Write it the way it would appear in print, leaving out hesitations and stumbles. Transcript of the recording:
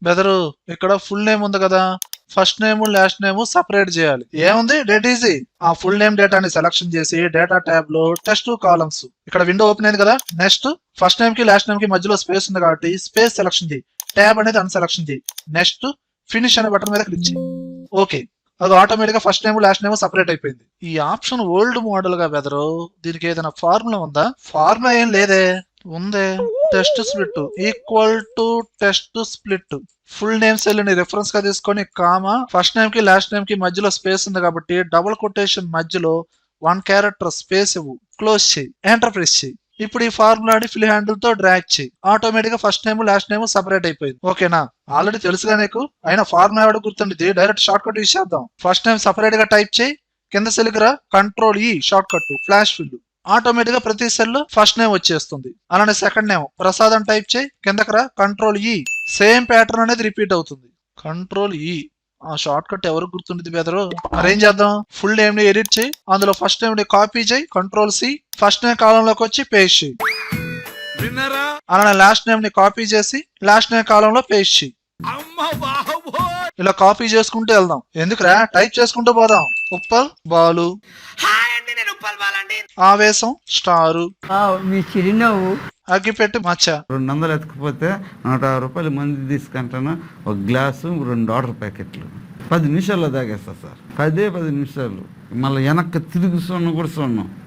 బెదరు ఇక్కడ full name ఉంది కదా, first name last name separate చేయాలి. ఏముంది, డేట్ ఈజీ. ఆ ఫుల్ నేమ్ డేటాని సెలక్షన్ చేసి డేటా ట్యాబ్ లో టెస్ట్ కాలమ్స్, ఇక్కడ విండో ఓపెన్ అయింది కదా. నెక్స్ట్ ఫస్ట్ నేమ్ కి లాస్ట్ నేమ్ కి మధ్యలో స్పేస్ ఉంది కాబట్టి స్పేస్ సెలక్షన్ చేయి, ట్యాబ్ అనేది అన్సెలక్షన్ చేయి. నెక్స్ట్ ఫినిష్ అనే బటన్ మీద క్లిక్ చేయి. ఓకే, అది ఆటోమేటిక్ గా first name last name separate అయిపోయింది. ఈ ఆప్షన్ ఓల్డ్ మోడల్ గా బెదరు, దీనికి ఏదైనా ఫార్ములా ఉందా? ఫార్ములా ఏం లేదే. ఉందే, test split equal to test split. Full name cell ని రిఫరెన్స్ గా తీసుకొని కామా, ఫస్ట్ నేమ్ కి లాస్ట్ నేమ్ కి మధ్యలో స్పేస్ ఉంది కాబట్టి డబుల్ కొటేషన్ మధ్యలో 1 క్యారెక్టర్ స్పేస్ ఇవ్వు, క్లోజ్ చేయి, ఎంటర్ ప్రెస్ చేయి. ఇప్పుడు ఈ ఫార్ములాని ఫిల్ హ్యాండిల్ తో డ్రాగ్ చేయి. ఆటోమేటిక్ గా first name last name separate అయిపోయింది. ఓకేనా? ఆల్రెడీ తెలుసుగా నీకు, అయినా ఫార్ములా ఎవడ గుర్తుండేది, డైరెక్ట్ షార్ట్ కట్ యూస్ చేద్దాం. ఫస్ట్ నేమ్ సపరేట్ గా టైప్ చేయి, కింద సెల్ కి రా, కంట్రోల్ ఈ short cut flash fill. Automatic గా ప్రతి సెల్ ఫస్ట్ నేమ్ వచ్చేస్తుంది. అలానే సెకండ్ నేమ్ ప్రసాద్ అని టైప్ చేయి, కిందకి రా, కంట్రోల్ ఈ. సేమ్ ప్యాటర్న్ అనేది రిపీట్ అవుతుంది. కంట్రోల్ ఈ. ఆ షార్ట్ కట్ ఎవరికి గుర్తుండేది బెదరు? మరేం చేద్దాం, ఫుల్ నేమ్ ని ఎడిట్ చేయి, అందులో ఫస్ట్ నేమ్ ని కాపీ చేయి, కంట్రోల్ సి, ఫస్ట్ నేమ్ కాలం లోకి వచ్చి పేస్ట్ చేయి. అలానే లాస్ట్ నేమ్ ని కాపీ చేసి లాస్ట్ నేమ్ కాలంలో పేస్ట్ చేయి. ఇలా కాపీ చేసుకుంటూ వెళ్దాం. ఎందుకురా, టైప్ చేసుకుంటూ పోదాం. ఉప్పల్ బాలు, ఆవేశం స్టారు, మీ చిరునవ్వు అగ్గిపెట్టి మచ్చ. 200 ఎత్తుకుపోతే 150 రూపాయలు మంది తీసుకుంటాను. ఒక గ్లాసు 2 వాటర్ ప్యాకెట్లు 10 నిమిషాల్లో తాగేస్తా సార్. 10 నిమిషాలు. మళ్ళీ వెనక్కి తిరిగి చూడను కూడా చూడను.